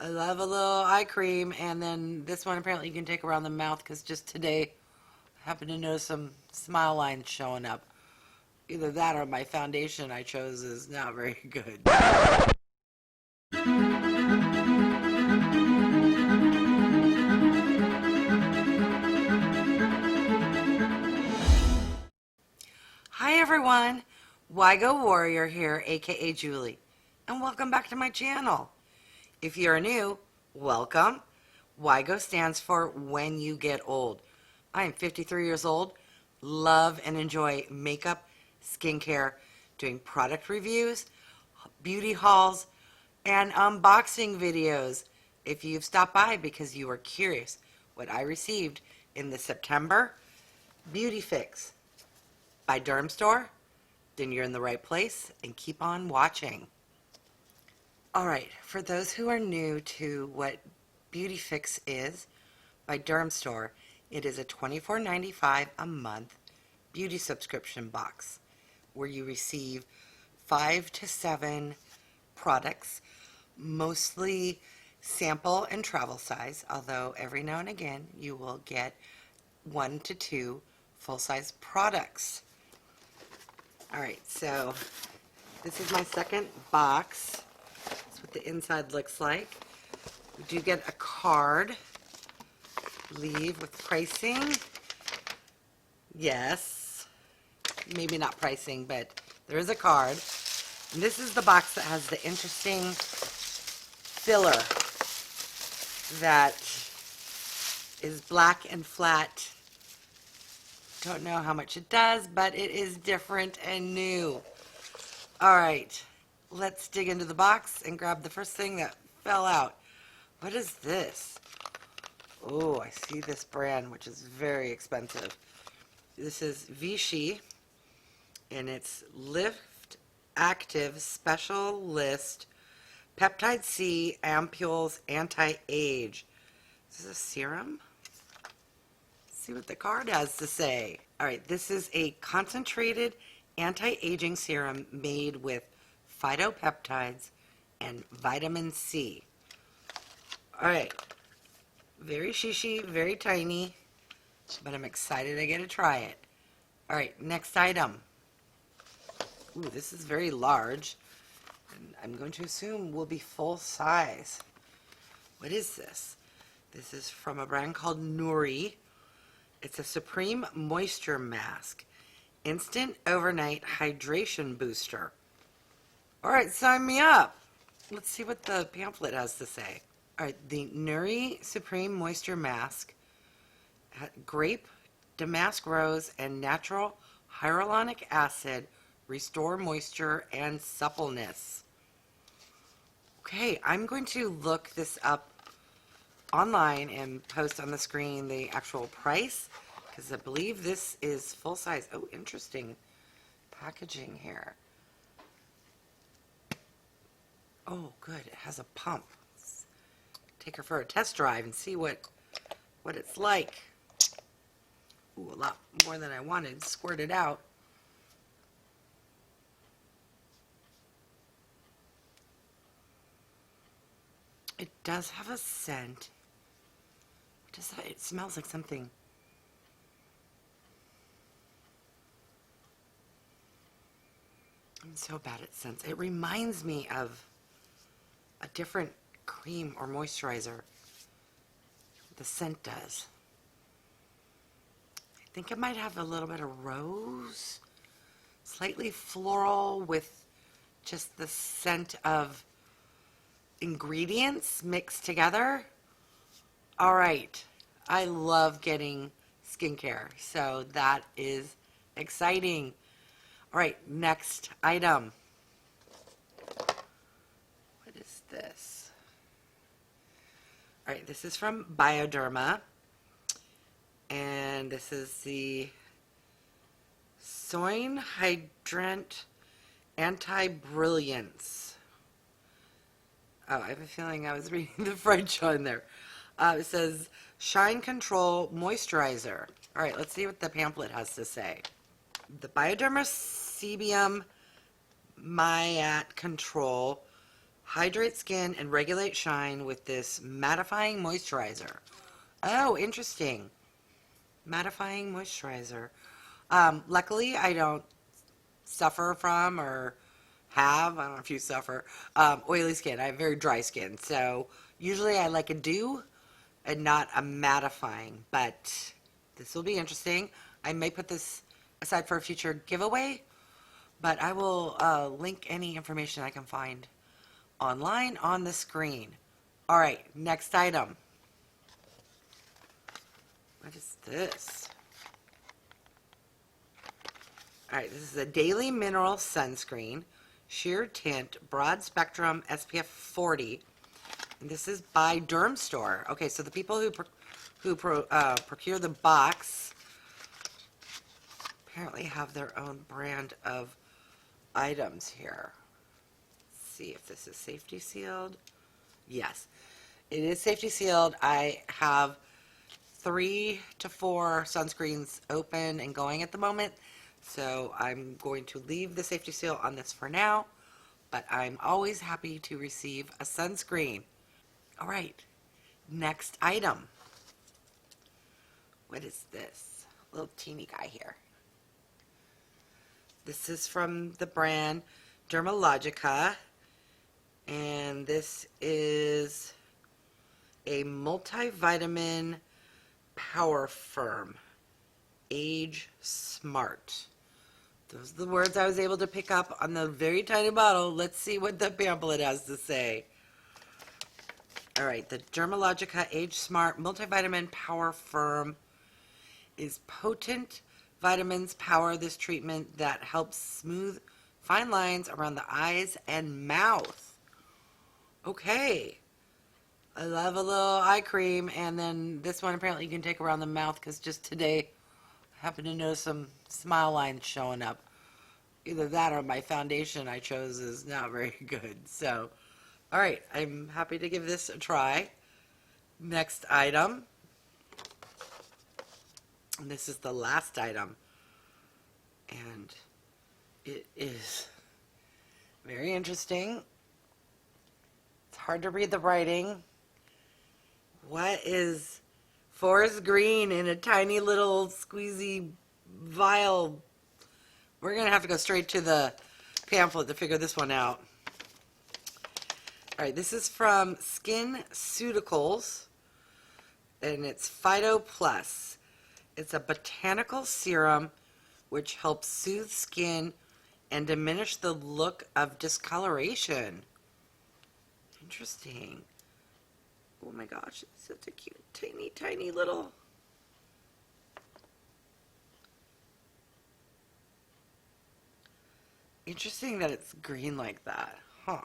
I love a little eye cream, and then this one apparently you can take around the mouth because just today I happened to notice some smile lines showing up. Either that or my foundation I chose is not very good. Hi everyone, Wygo Warrior here, aka Julie, and welcome back to my channel. If you're new, welcome. Wygo stands for When You Get Old. I am 53 years old, love and enjoy makeup, skincare, doing product reviews, beauty hauls, and unboxing videos. If you've stopped by because you were curious what I received in the September BeautyFIX by Dermstore, then you're in the right place and keep on watching. Alright, for those who are new to what BeautyFIX is by Dermstore, it is a $24.95 a month beauty subscription box where you receive 5 to 7 products, mostly sample and travel size, although every now and again you will get 1 to 2 full-size products. Alright, so this is my second box. That's what the inside looks like. We do get a card, leave with pricing. Yes, maybe not pricing, but there is a card. And this is the box that has the interesting filler that is black and flat. Don't know how much it does, but it is different and new. Alright, let's dig into the box and grab the first thing that fell out. What is this? Oh, I see this brand, which is very expensive. This is Vichy, and it's LiftActiv Special List Peptide-C Ampoules Anti-Age. Is this a serum? See what the card has to say. Alright, this is a concentrated anti-aging serum made with phytopeptides and vitamin C. Alright, very shishy, very tiny, but I'm excited I get to try it. Alright, next item. Ooh, this is very large, and I'm going to assume will be full size. What is this? This is from a brand called NUORI. It's a Supreme Moisture Mask. Instant Overnight Hydration Booster. Alright, sign me up. Let's see what the pamphlet has to say. Alright, the NUORI Supreme Moisture Mask. Grape, damask rose, and natural hyaluronic acid restore moisture and suppleness. Okay, I'm going to look this up online and post on the screen the actual price, because I believe this is full size. Oh, interesting packaging here. Oh, good. It has a pump. Let's take her for a test drive and see what it's like. Ooh, a lot more than I wanted. Squirt it out. It does have a scent. What is that? It smells like something. I'm so bad at scents. It reminds me of a different cream or moisturizer. The scent does. I think it might have a little bit of rose, slightly floral with just the scent of ingredients mixed together. All right, I love getting skincare, so that is exciting. All right, next item. What is this? All right, this is from Bioderma, and this is the Soin Hydrant Anti-Brilliance. Oh, I have a feeling I was reading the French on there. It says Shine Control Moisturizer. All right, let's see what the pamphlet has to say. The Bioderma Sebium Myat Control Hydrate skin and regulate shine with this mattifying moisturizer. Oh, interesting. Mattifying moisturizer. Luckily, I don't suffer from or have, I don't know if you suffer, oily skin. I have very dry skin. So usually I like a dew and not a mattifying. But this will be interesting. I may put this aside for a future giveaway. But I will link any information I can find online on the screen. All right, next item. What is this? All right, this is a Daily Mineral Sunscreen, Sheer Tint, Broad Spectrum, SPF 40. And this is by Dermstore. Okay, so the people who procure the box apparently have their own brand of items here. Let's see if this is safety sealed. Yes, it is safety sealed. I have 3 to 4 sunscreens open and going at the moment, so I'm going to leave the safety seal on this for now, but I'm always happy to receive a sunscreen. All right, next item. What is this? Little teeny guy here. This is from the brand Dermalogica, and this is a multivitamin Power Firm Age Smart. Those are the words I was able to pick up on the very tiny bottle. Let's see what the pamphlet has to say. All right, the Dermalogica Age Smart Multivitamin Power Firm is potent vitamins power this treatment that helps smooth fine lines around the eyes and mouth. Okay. I love a little eye cream, and then this one apparently you can take around the mouth because just today I happen to notice some smile lines showing up. Either that or my foundation I chose is not very good. So, all right, I'm happy to give this a try. Next item. And this is the last item. And it is very interesting. It's hard to read the writing. What is forest green in a tiny little squeezy vial? We're going to have to go straight to the pamphlet to figure this one out. All right, this is from SkinCeuticals, and it's Phyto Plus. It's a botanical serum which helps soothe skin and diminish the look of discoloration. Interesting. Oh my gosh, it's such a cute, tiny, tiny little... Interesting that it's green like that, huh?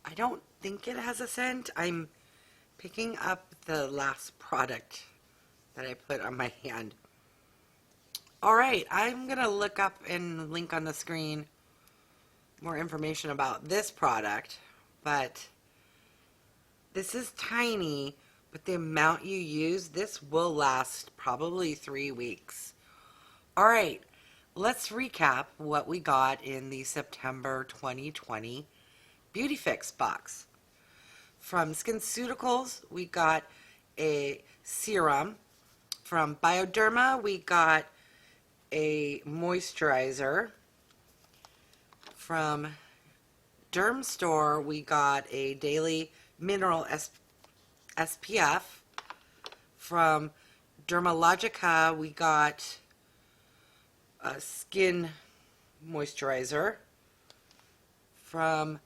I don't think it has a scent. I'm picking up the last product that I put on my hand. All right, I'm going to look up and link on the screen more information about this product, but this is tiny, but the amount you use, this will last probably 3 weeks. All right, let's recap what we got in the September 2020 BeautyFIX box. From SkinCeuticals, we got a serum. From Bioderma, we got a moisturizer. From Dermstore, we got a daily mineral SPF. From Dermalogica, we got a skin moisturizer. From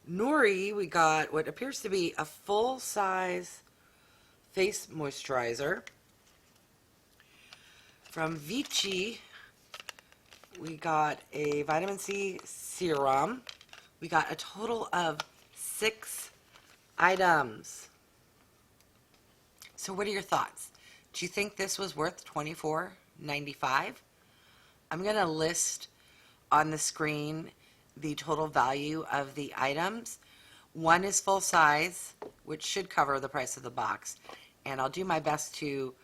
NUORI, we got what appears to be a full-size face moisturizer. From Vichy, we got a vitamin C serum. We got a total of 6 items. So what are your thoughts? Do you think this was worth $24.95? I'm going to list on the screen the total value of the items. One is full size, which should cover the price of the box. And I'll do my best to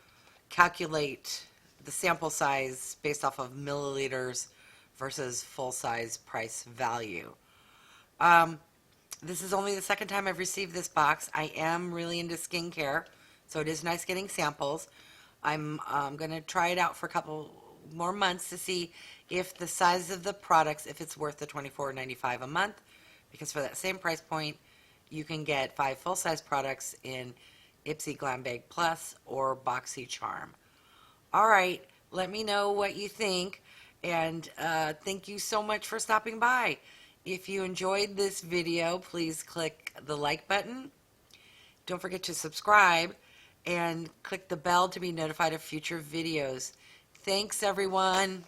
calculate the sample size based off of milliliters versus full size price value. This is only the second time I've received this box. I am really into skincare, so it is nice getting samples. I'm going to try it out for a couple more months to see if the size of the products, if it's worth the $24.95 a month, because for that same price point, you can get 5 full-size products in Ipsy Glam Bag Plus or BoxyCharm. All right, let me know what you think, and thank you so much for stopping by. If you enjoyed this video, please click the like button. Don't forget to subscribe and click the bell to be notified of future videos. Thanks, everyone.